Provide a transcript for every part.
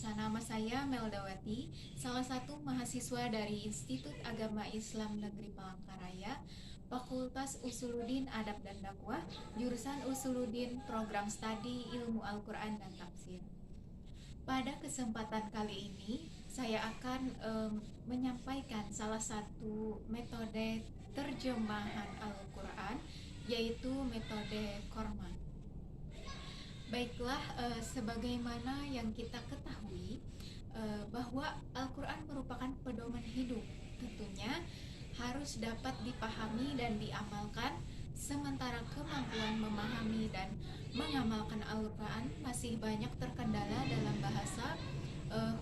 Nama saya Meldawati, salah satu mahasiswa dari Institut Agama Islam Negeri Palangkaraya, Fakultas Usuluddin Adab dan Dakwah, jurusan Usuluddin Program Studi Ilmu Al-Quran dan Tafsir. Pada kesempatan kali ini, saya akan menyampaikan salah satu metode terjemahan Al-Quran, yaitu metode Korma. Baiklah, sebagaimana yang kita ketahui bahwa Al-Quran merupakan pedoman hidup, tentunya harus dapat dipahami dan diamalkan, sementara kemampuan memahami dan mengamalkan Al-Quran masih banyak terkendala dalam bahasa,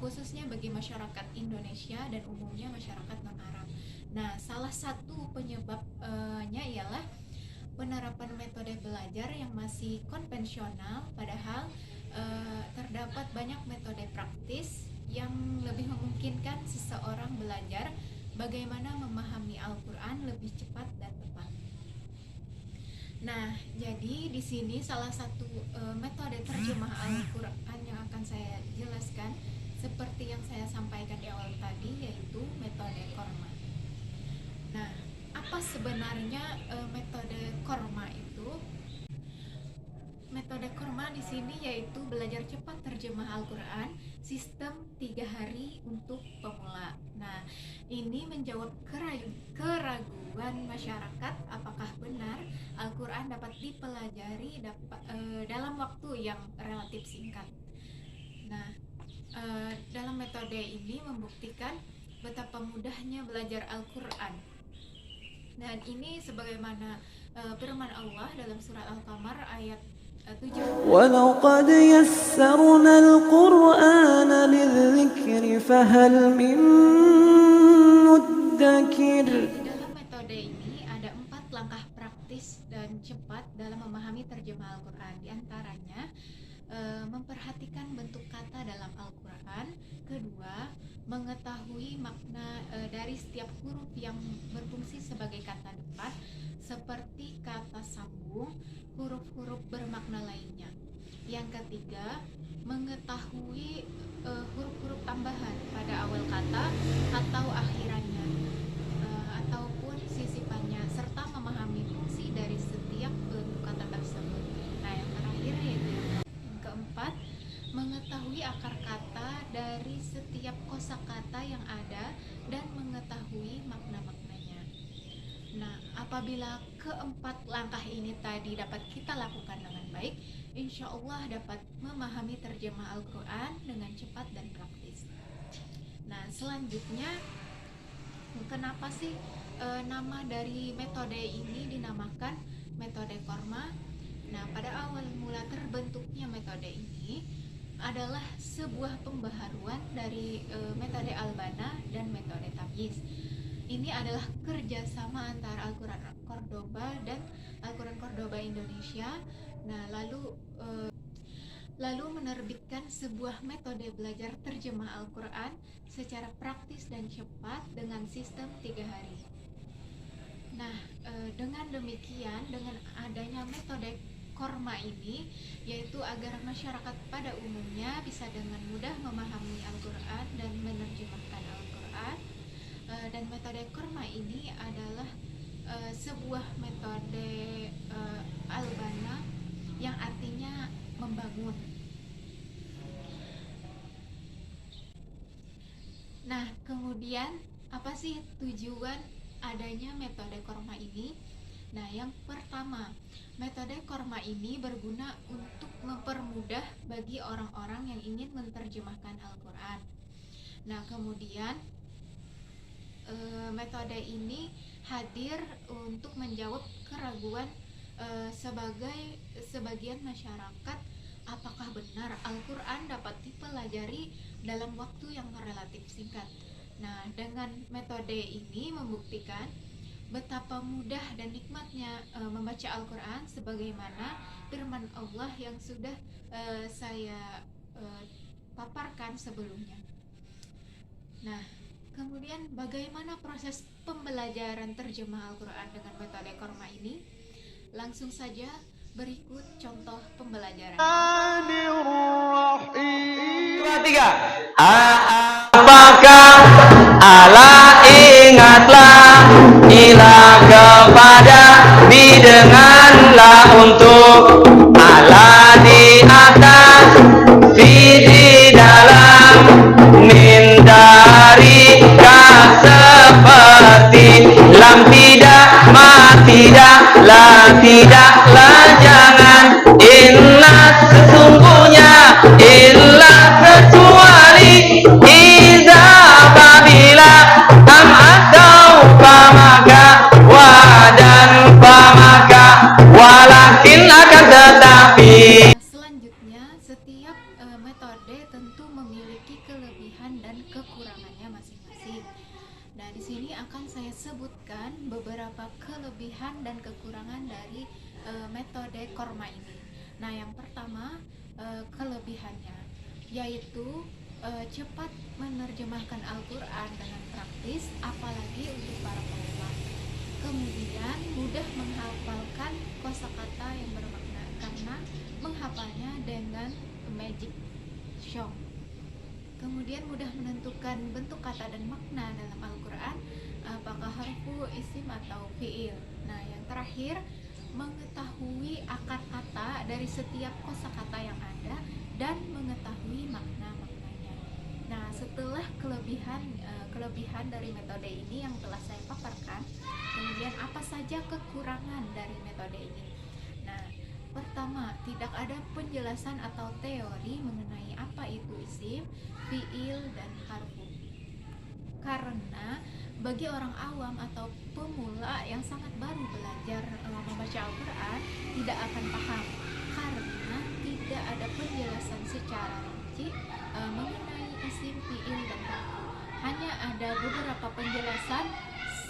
khususnya bagi masyarakat Indonesia dan umumnya masyarakat non-Arab. Nah, salah satu penyebabnya ialah penerapan metode belajar yang masih konvensional, padahal terdapat banyak metode praktis yang lebih memungkinkan seseorang belajar bagaimana memahami Al-Quran lebih cepat dan tepat. Nah, jadi di sini salah satu metode terjemah Al-Quran yang akan saya jelaskan seperti yang saya sampaikan di awal tadi, yaitu metode Korma. Nah, apa sebenarnya metode Korma itu? Metode Korma di sini yaitu belajar cepat terjemah Al-Quran, sistem 3 hari untuk pemula. Nah, ini menjawab keraguan masyarakat apakah benar Al-Quran dapat dipelajari dalam waktu yang relatif singkat. Nah, dalam metode ini membuktikan betapa mudahnya belajar Al-Quran. Dan ini sebagaimana firman Allah dalam surat Al-Qamar ayat 7. وَلَقَدْ يَسَّرْنَا الْقُرْآنَ لِلذِّكْرِ فَهَلْ مِن مُّدَّكِرٍ. Di dalam metode ini ada 4 langkah praktis dan cepat dalam memahami terjemah Al-Quran. Di antaranya memperhatikan bentuk kata dalam Al-Quran. Kedua, mengetahui makna dari setiap huruf yang berfungsi sebagai kata depan, seperti kata sambung, huruf-huruf bermakna lainnya. Yang ketiga, mengetahui huruf-huruf tambahan pada awal kata atau akhirannya, ataupun sisipannya, serta memahami fungsi dari setiap bentuk kata tersebut. Nah, yang terakhir yaitu yang keempat, mengetahui akar kata dari setiap kosakata yang ada dan mengetahui makna-maknanya. Nah, apabila keempat langkah ini tadi dapat kita lakukan dengan baik, insya Allah dapat memahami terjemah Al-Quran dengan cepat dan praktis. Nah, selanjutnya, kenapa sih nama dari metode ini dinamakan metode Korma? Nah, pada awal mula terbentuknya metode ini adalah sebuah pembaharuan dari metode Al-Banna dan metode Tamyiz. Ini adalah kerjasama antara Al-Quran Cordoba dan Al-Quran Cordoba Indonesia. Nah, lalu menerbitkan sebuah metode belajar terjemah Al-Quran secara praktis dan cepat dengan sistem 3 hari. Nah, dengan demikian, dengan adanya metode Korma ini, yaitu agar masyarakat pada umumnya bisa dengan mudah memahami Al-Quran dan menerjemahkan Al-Quran. Dan metode Korma ini adalah sebuah metode Al-Banna yang artinya membangun. Nah, kemudian apa sih tujuan adanya metode Korma ini? Nah, yang pertama, metode Korma ini berguna untuk mempermudah bagi orang-orang yang ingin menerjemahkan Al-Quran. Nah, kemudian metode ini hadir untuk menjawab keraguan sebagian masyarakat apakah benar Al-Quran dapat dipelajari dalam waktu yang relatif singkat. Nah, dengan metode ini membuktikan betapa mudah dan nikmatnya membaca Al-Quran sebagaimana firman Allah yang sudah saya paparkan sebelumnya. Nah, kemudian bagaimana proses pembelajaran terjemah Al-Quran dengan metode Korma ini? Langsung saja Berikut contoh pembelajaran. Dua, tiga. Apakah Allah ingatlah ilah kepada bidenganlah untuk Allah di atas di dalam mindari seperti lam tidak ma tidak la tidaklah jangan inna sesungguhnya illa kecuali iza apabila am atau pamaka wadan pamaka walakin akan tetapi. Selanjutnya, setiap metode tentu memiliki kelebihan dan kekurangannya masing-masing. Nah, di sini akan saya sebutkan beberapa kelebihan dan kekurangan dari metode Korma ini. Nah, yang pertama kelebihannya yaitu cepat menerjemahkan Al-Quran dengan praktis, apalagi untuk para pemula. Kemudian mudah menghafalkan kosakata yang bermakna karena menghafalnya dengan magic shock. Kemudian mudah menentukan bentuk kata dan makna dalam Al-Quran, apakah harfu, isim, atau fiil. Nah, yang terakhir, mengetahui akar kata dari setiap kosakata yang ada dan mengetahui makna-maknanya. Nah, setelah kelebihan dari metode ini yang telah saya paparkan, kemudian apa saja kekurangan dari metode ini? Nah, pertama, tidak ada penjelasan atau teori mengenai apa itu isim, fiil, dan harfu. Karena bagi orang awam atau pemula yang sangat baru belajar membaca Al-Quran tidak akan paham karena tidak ada penjelasan secara rinci mengenai isim, fiil, dan harfu. Hanya ada beberapa penjelasan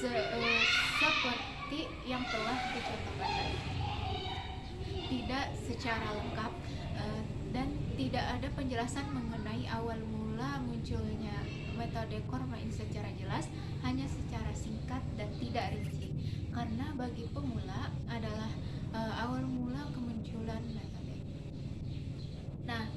seperti yang telah dicontohkan tadi, tidak secara lengkap dan tidak ada penjelasan mengenai awal mula munculnya metode Korma ini secara jelas, hanya secara singkat dan tidak rinci. Karena bagi pemula adalah awal mula kemunculan metode. Nah,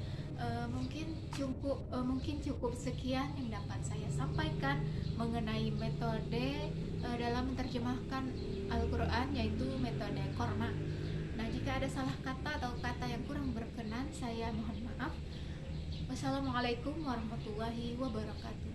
mungkin cukup sekian yang dapat saya sampaikan mengenai metode dalam menerjemahkan Al-Quran, yaitu metode Korma. Nah, jika ada salah kata atau kata yang kurang berkenan, saya mohon maaf. Wassalamualaikum warahmatullahi wabarakatuh.